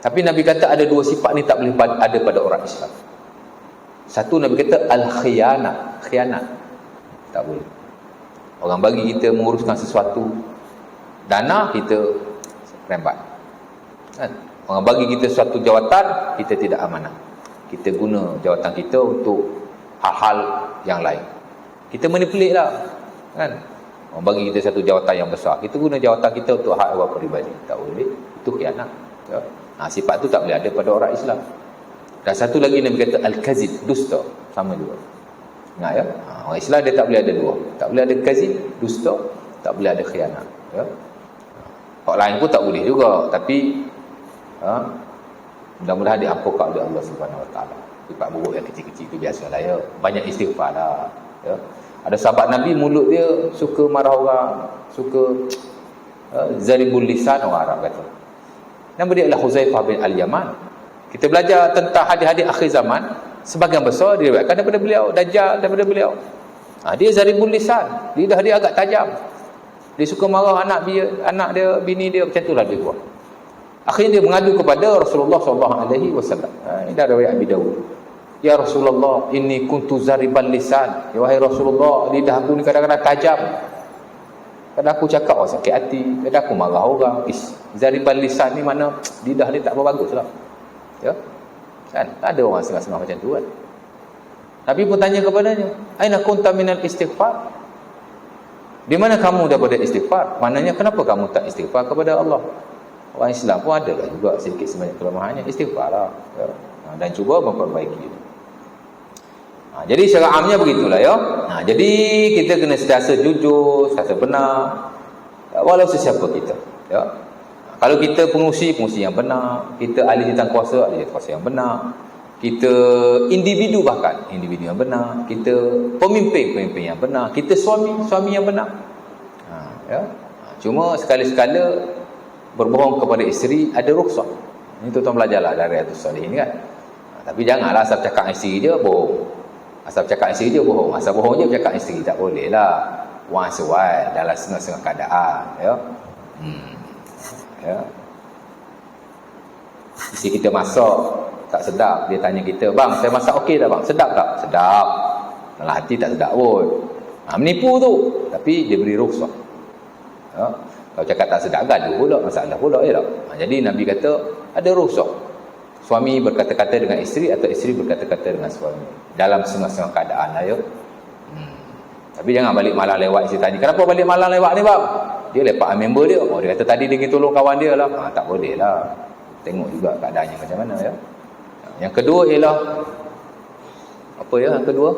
Tapi Nabi kata ada dua sifat ni tak boleh ada pada orang Islam. Satu, Nabi kata al-khiyanat, khianat. Tak boleh. Orang bagi kita menguruskan sesuatu, dana, kita rembat. Kan? Orang bagi kita suatu jawatan, kita tidak amanah. Kita guna jawatan kita untuk hal-hal yang lain. Kita manipulate lah. Kan? Orang bagi kita satu jawatan yang besar, kita guna jawatan kita untuk hak awak peribadi. Tak boleh. Itu khianat. Ya? Sifat tu tak boleh ada pada orang Islam. Dan satu lagi Nabi kata al-kazib, dusta, sama juga. Ingat ya, orang Islam dia tak boleh ada dua. Tak boleh ada kazib, dusta, tak boleh ada khianat. Ya. Orang lain pun tak boleh juga, tapi mudah-mudahan diampunkan oleh Allah Subhanahu Wa Taala. Sifat buruk yang kecil-kecil itu biasalah ya. Banyak istighfar lah. Ya. Ada sahabat Nabi mulut dia suka marah orang, suka zaribul lisan, orang Arab kata. Nama dia adalah Huzaifah bin Al-Yaman. Kita belajar tentang hadis-hadis akhir zaman, sebagian besar diriwayatkan daripada beliau, Dajjal daripada beliau. Dia zaribul lisan, lidah dia agak tajam. Dia suka marah anak dia, bini dia, macam itulah dia buat. Akhirnya dia mengadu kepada Rasulullah SAW. Ini dah riwayat Abi Dawud. Ya Rasulullah, inni kuntu zaribal lisan. Ya wahai Rasulullah, lidah aku ni kadang-kadang tajam. Kadang aku cakap orang sakit hati, kadang aku marah orang. Zaribal lisan ni mana lidah dia tak bagus lah. Ya, kan? Tak ada orang setengah-setengah macam tu kan. Nabi pun tanya kepadanya, aina kunta minal istighfar? Di mana kamu daripada istighfar? Maknanya kenapa kamu tak istighfar kepada Allah? Orang Islam pun ada lah juga sedikit sebanyak kelemahannya, istighfar lah. Ya. Dan cuba memperbaiki. Jadi secara amnya begitulah ya. Jadi kita kena sentiasa jujur, sentiasa benar, walau sesiapa kita. Ya. Kalau kita pengurusi yang benar, kita ahli jawatan kuasa yang benar, kita individu yang benar, kita pemimpin yang benar, kita suami yang benar. Ya. Cuma sekali-sekala berbohong kepada isteri ada rukhsah. Ini tuan-tuan belajarlah dari Riyadhus Shalihin kan. Tapi janganlah asal cakap isteri dia bohong. Asal cakap isteri dia bohong. Asal bohong je cakap isteri, tak boleh lah. Once a while dalam setengah-setengah keadaan, ya. Ya. Isteri kita masak tak sedap, dia tanya kita, bang saya masak okey tak bang, sedap tak? Sedap. Dalam hati tak sedap pun. Menipu tu, tapi dia beri rukhsah. Ya. Kalau cakap tak sedap, gaduh pula, masalah pula, ya tak? Jadi Nabi kata ada rukhsah. Suami berkata-kata dengan isteri atau isteri berkata-kata dengan suami dalam setengah-setengah keadaan lah, ya. Tapi jangan balik malam lewat. Isteri tanya, kenapa balik malam lewat ni bang? Dia lepak member dia. Dia kata tadi dia ingin tolong kawan dia lah. Tak boleh lah. tengok juga keadaannya macam mana ya. Yang kedua ialah apa ya yang kedua?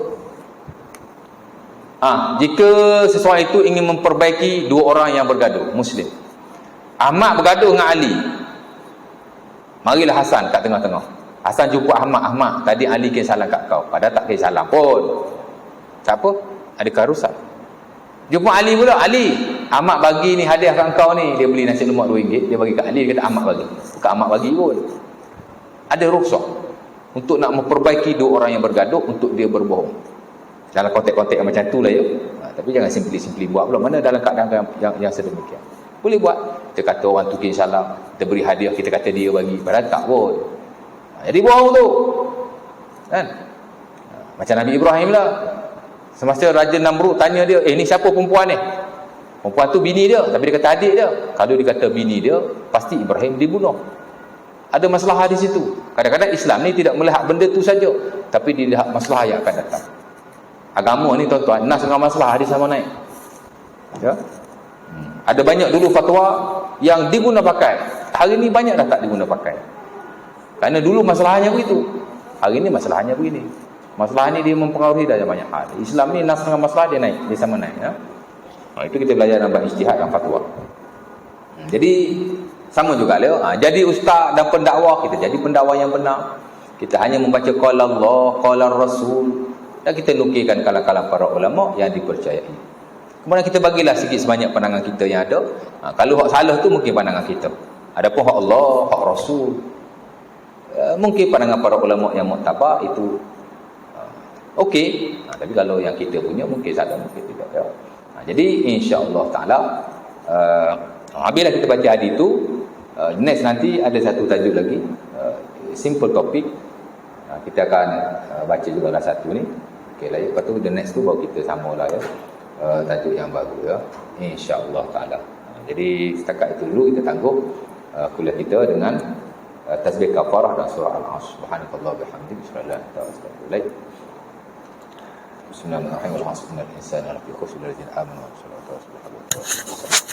Jika seseorang itu ingin memperbaiki dua orang yang bergaduh, Muslim. Ahmad bergaduh dengan Ali. Marilah Hasan kat tengah-tengah. Hasan jumpa Ahmad, tadi Ali kirim salam kat kau. Padahal tak kirim salam pun. Siapa? Adakah rusak? Jumpa Ali pula. Ali, Ahmad bagi ni hadiah kat kau ni. Dia beli nasi lemak RM2, dia bagi kat Ali, dia kata Ahmad bagi. Bukan Ahmad bagi pun. Ada rusak untuk nak memperbaiki dua orang yang bergaduh, untuk dia berbohong. Dalam konteks-konteks macam tu lah ya. Tapi jangan simply buat pula. Mana dalam keadaan yang sedemikian. Boleh buat. Kita kata orang tu kirim salam, kita beri hadiah, kita kata dia bagi. Padahal tak pun. Jadi bohong tu. Kan? Macam Nabi Ibrahim lah. Semasa Raja Namrud tanya dia, ni siapa perempuan ni? Perempuan tu bini dia. Tapi dia kata adik dia. Kalau dia kata bini dia, pasti Ibrahim dibunuh. Ada masalah di situ. Kadang-kadang Islam ni tidak melihat benda tu saja, tapi dilihat masalah yang akan datang. Agama ni tuan-tuan, nas dengan masalah hadis sama naik. Ya. Ada banyak dulu fatwa yang diguna pakai. Hari ni banyak dah tak diguna pakai. Kerana dulu masalahnya begitu. Hari ni masalahnya begini. Masalah ni dia mempengaruhi dah banyak hal. Islam ni nas dengan masalah dia naik, dia sama naik ya. Itu kita belajar dalam ijtihad dan fatwa. Jadi sama juga Leo. Jadi ustaz dan pendakwah, kita jadi pendakwah yang benar. Kita hanya membaca qala Allah, qala Rasul, dan kita nukilkan kalam-kalam para ulama yang dipercayai. Kemudian kita bagilah sikit sebanyak pandangan kita yang ada. Kalau hak salah tu mungkin pandangan kita. Adapun hak Allah, hak Rasul, mungkin pandangan para ulama yang muktabar itu okey. Tapi kalau yang kita punya mungkin salah, mungkin tidak ya. Jadi insya-Allah taala habislah kita baca hadis tu. Next nanti ada satu tajuk lagi, simple topic. Kita akan baca juga lah satu ni. Okey lah ya. Lepas tu the next tu baru kita samalah ya. Tajuk yang baru ya. Insya-Allah taala. Jadi setakat itu dulu kita tangguh kuliah kita dengan tasbih kafarah dan surah Al-Asr. Subhanallahi bihamdihi, subhanallahi Bismillahirrahmanirrahim. Alhamdulillahirabbil alamin.